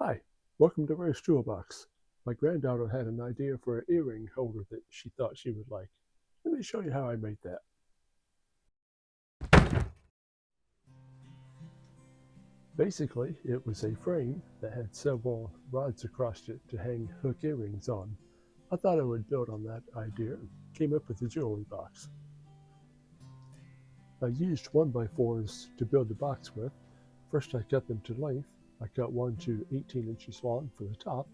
Hi, welcome to Ray's Toolbox. My granddaughter had an idea for an earring holder that she thought she would like. Let me show you how I made that. Basically, it was a frame that had several rods across it to hang hook earrings on. I thought I would build on that idea and came up with the jewelry box. I used 1x4s to build the box with. First I cut them to length. I cut one to 18 inches long for the top,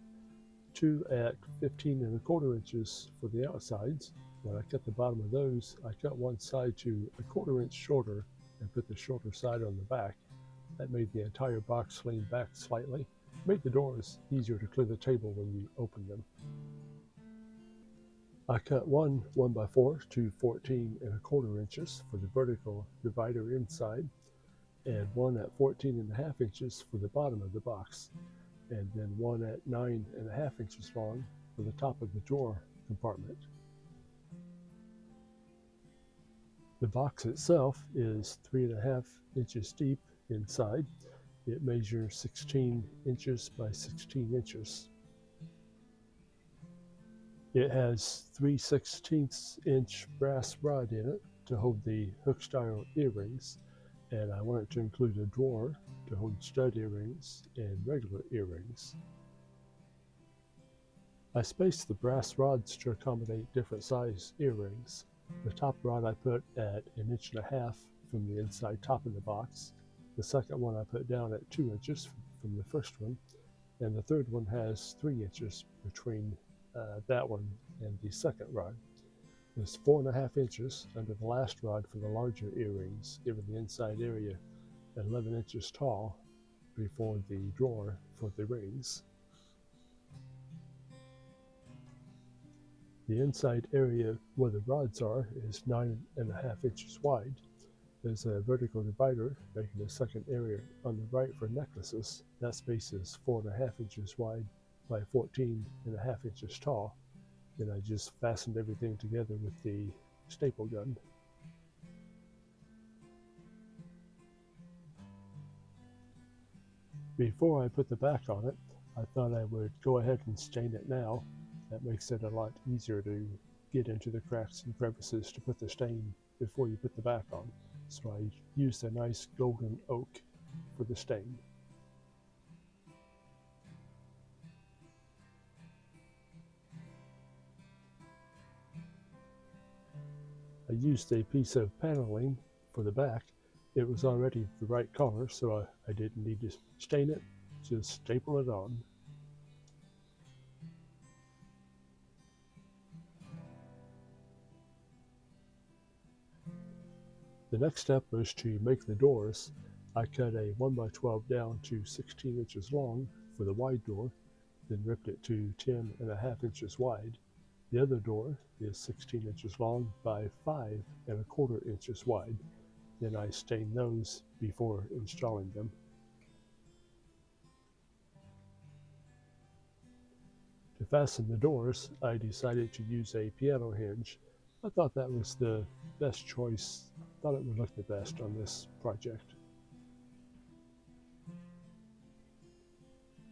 two at 15 1/4 inches for the outsides. When I cut the bottom of those, I cut one side to 1/4 inch shorter and put the shorter side on the back. That made the entire box lean back slightly, made the doors easier to clear the table when you open them. I cut one 1x4 to 14 1/4 inches for the vertical divider inside, and one at 14 1/2 inches for the bottom of the box, and then one at 9 1/2 inches long for the top of the drawer compartment. The box itself is 3 1/2 inches deep inside. It measures 16 inches by 16 inches. It has 3/16-inch brass rod in it to hold the hook style earrings, and I wanted to include a drawer to hold stud earrings and regular earrings. I spaced the brass rods to accommodate different size earrings. The top rod I put at 1.5 inches from the inside top of the box. The second one I put down at 2 inches from the first one, and the third one has 3 inches between that one and the second rod. There's 4 1/2 inches under the last rod for the larger earrings, giving the inside area 11 inches tall before the drawer for the rings. The inside area where the rods are is 9 1/2 inches wide. There's a vertical divider making a second area on the right for necklaces. That space is 4 1/2 inches wide by 14 1/2 inches tall. Then I just fastened everything together with the staple gun. Before I put the back on it, I thought I would go ahead and stain it now. That makes it a lot easier to get into the cracks and crevices to put the stain before you put the back on. So I used a nice golden oak for the stain. I used a piece of paneling for the back. It was already the right color, so I didn't need to stain it, just staple it on. The next step was to make the doors. I cut a 1x12 down to 16 inches long for the wide door, then ripped it to 10 1/2 inches wide. The other door is 16 inches long by 5 1/4 inches wide. Then I stained those before installing them. To fasten the doors, I decided to use a piano hinge. I thought that was the best choice. I thought it would look the best on this project.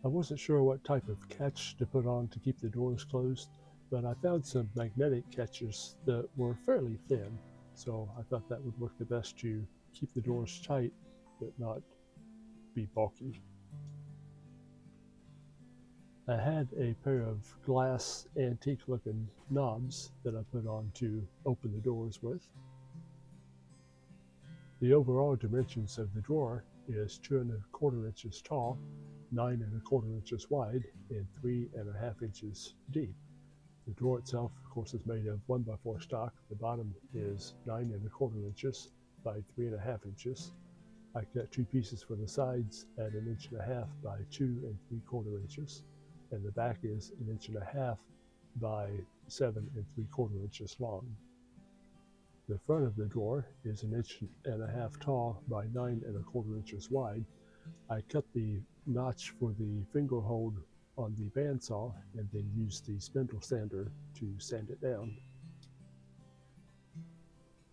I wasn't sure what type of catch to put on to keep the doors closed, but I found some magnetic catches that were fairly thin, so I thought that would work the best to keep the doors tight but not be bulky. I had a pair of glass antique looking knobs that I put on to open the doors with. The overall dimensions of the drawer is 2 1/4 inches tall, 9 1/4 inches wide, and 3 1/2 inches deep. The drawer itself, of course, is made of 1x4 stock. The bottom is 9 1/4 inches by 3 1/2 inches. I cut two pieces for the sides at 1.5 inches by 2 3/4 inches, and the back is 1.5 inches by 7 3/4 inches long. The front of the drawer is 1.5 inches tall by 9 1/4 inches wide. I cut the notch for the finger hold on the bandsaw and then used the spindle sander to sand it down.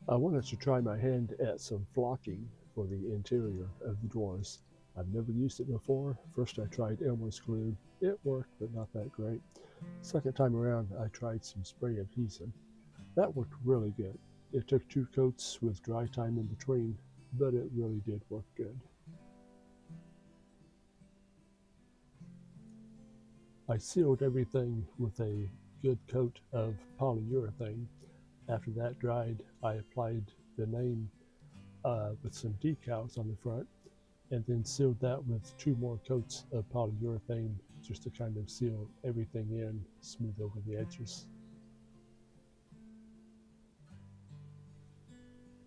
I wanted to try my hand at some flocking for the interior of the drawers. I've never used it before. First I tried Elmer's glue. It worked, but not that great. Second time around, I tried some spray adhesive. That worked really good. It took 2 coats with dry time in between, but it really did work good. I sealed everything with a good coat of polyurethane. After that dried, I applied the name with some decals on the front, and then sealed that with 2 more coats of polyurethane just to kind of seal everything in, smooth over the edges.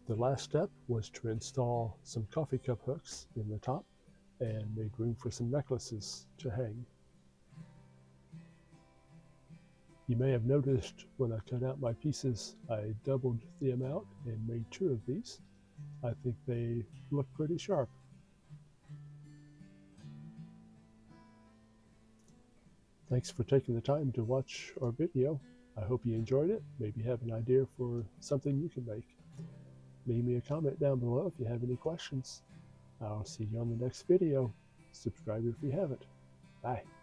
The last step was to install some coffee cup hooks in the top and made room for some necklaces to hang. You may have noticed when I cut out my pieces, I doubled the amount and made 2 of these. I think they look pretty sharp. Thanks for taking the time to watch our video. I hope you enjoyed it. Maybe have an idea for something you can make. Leave me a comment down below if you have any questions. I'll see you on the next video. Subscribe if you haven't. Bye.